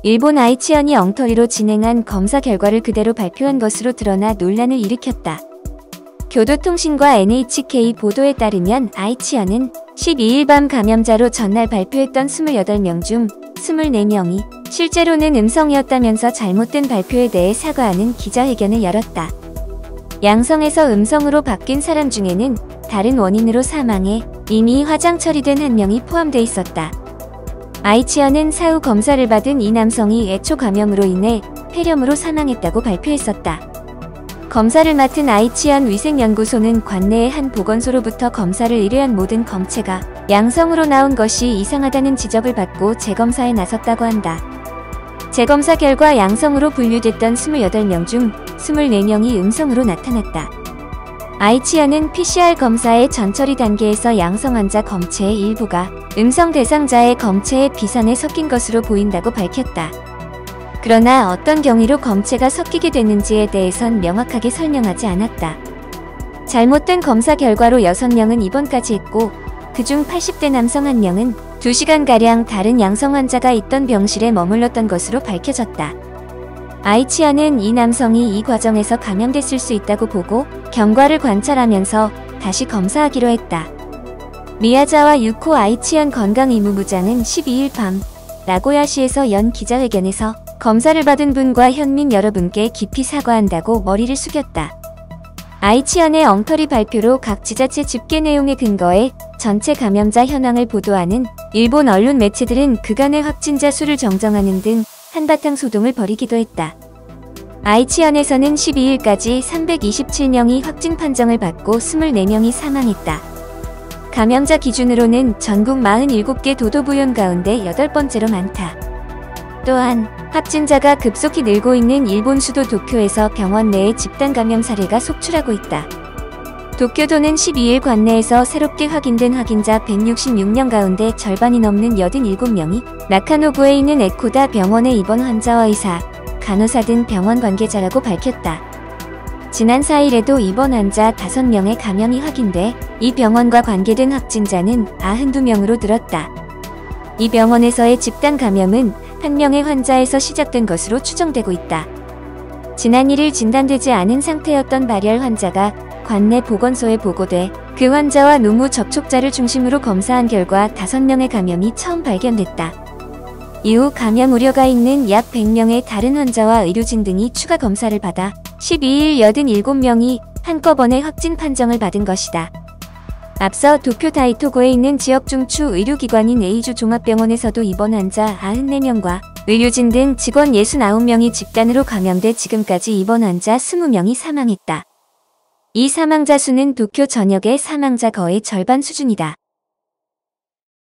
일본 아이치현이 엉터리로 진행한 검사 결과를 그대로 발표한 것으로 드러나 논란을 일으켰다. 교도통신과 NHK 보도에 따르면 아이치현은 12일 밤 감염자로 전날 발표했던 28명 중 24명이 실제로는 음성이었다면서 잘못된 발표에 대해 사과하는 기자회견을 열었다. 양성에서 음성으로 바뀐 사람 중에는 다른 원인으로 사망해 이미 화장 처리된 한 명이 포함돼 있었다. 아이치현은 사후 검사를 받은 이 남성이 애초 감염으로 인해 폐렴으로 사망했다고 발표했었다. 검사를 맡은 아이치현 위생연구소는 관내의 한 보건소로부터 검사를 의뢰한 모든 검체가 양성으로 나온 것이 이상하다는 지적을 받고 재검사에 나섰다고 한다. 재검사 결과 양성으로 분류됐던 28명 중 24명이 음성으로 나타났다. 아이치현은 PCR 검사의 전처리 단계에서 양성 환자 검체의 일부가 음성 대상자의 검체의 비산에 섞인 것으로 보인다고 밝혔다. 그러나 어떤 경위로 검체가 섞이게 됐는지에 대해선 명확하게 설명하지 않았다. 잘못된 검사 결과로 6명은 입원까지 했고 그중 80대 남성 1명은 2시간가량 다른 양성 환자가 있던 병실에 머물렀던 것으로 밝혀졌다. 아이치현은 이 남성이 이 과정에서 감염됐을 수 있다고 보고 경과를 관찰하면서 다시 검사하기로 했다. 미야자와 유코 아이치현 건강의무부장은 12일 밤 나고야시에서 연 기자회견에서 검사를 받은 분과 현민 여러분께 깊이 사과한다고 머리를 숙였다. 아이치현의 엉터리 발표로 각 지자체 집계 내용에 근거해 전체 감염자 현황을 보도하는 일본 언론 매체들은 그간의 확진자 수를 정정하는 등 한바탕 소동을 벌이기도 했다. 아이치현에서는 12일까지 327명이 확진 판정을 받고 24명이 사망했다. 감염자 기준으로는 전국 47개 도도부현 가운데 8번째로 많다. 또한 확진자가 급속히 늘고 있는 일본 수도 도쿄에서 병원 내에 집단 감염 사례가 속출하고 있다. 도쿄도는 12일 관내에서 새롭게 확인된 확진자 166명 가운데 절반이 넘는 87명이 나카노구에 있는 에코다 병원의 입원 환자와 의사, 간호사 등 병원 관계자라고 밝혔다. 지난 4일에도 입원 환자 5명의 감염이 확인돼 이 병원과 관계된 확진자는 92명으로 늘었다. 이 병원에서의 집단 감염은 한 명의 환자에서 시작된 것으로 추정되고 있다. 지난 1일 진단되지 않은 상태였던 발열 환자가 관내 보건소에 보고돼 그 환자와 노무 접촉자를 중심으로 검사한 결과 5명의 감염이 처음 발견됐다. 이후 감염 우려가 있는 약 100명의 다른 환자와 의료진 등이 추가 검사를 받아 12일 87명이 한꺼번에 확진 판정을 받은 것이다. 앞서 도쿄 다이토구에 있는 지역 중추 의료기관인 에이주 종합병원에서도 입원 환자 94명과 의료진 등 직원 69명이 집단으로 감염돼 지금까지 입원 환자 20명이 사망했다. 이 사망자 수는 도쿄 전역의 사망자 거의 절반 수준이다.